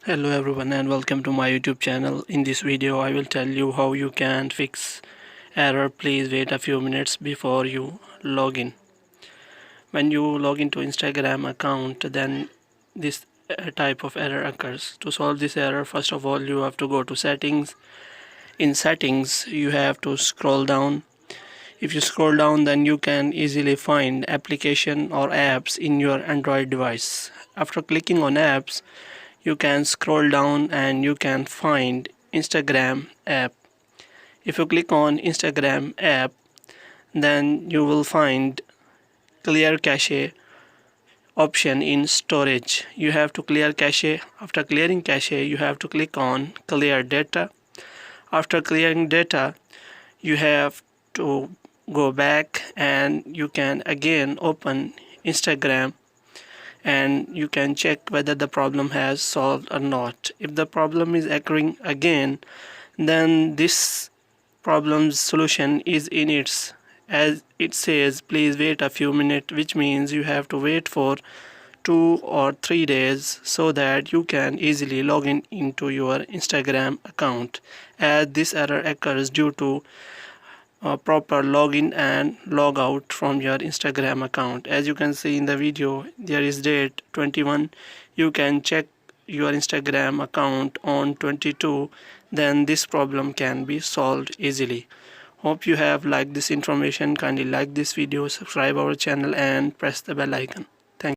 Hello everyone and welcome to my YouTube channel. In this video I will tell you how you can fix error. Please wait a few minutes before you log in. When you log into Instagram account, then this type of error occurs. To solve this error, first of all you have to go to settings. In settings you have to scroll down. If you scroll down, then you can easily find application or apps in your Android device. After clicking on apps, you can scroll down and you can find Instagram app. If you click on Instagram app, then you will find clear cache option in storage. You have to clear cache. After clearing cache, you have to click on clear data. After clearing data, you have to go back and you can again open Instagram and you can check whether the problem has solved or not. If the problem is occurring again, then this problem's solution is in its, as it says, please wait a few minutes, which means you have to wait for 2 or 3 days so that you can easily log in into your Instagram account, as this error occurs due to proper login and log out from your Instagram account. As you can see in the video, there is date 21. You can check your Instagram account on 22, then this problem can be solved easily. Hope you have liked this information. Kindly like this video, subscribe our channel and press the bell icon.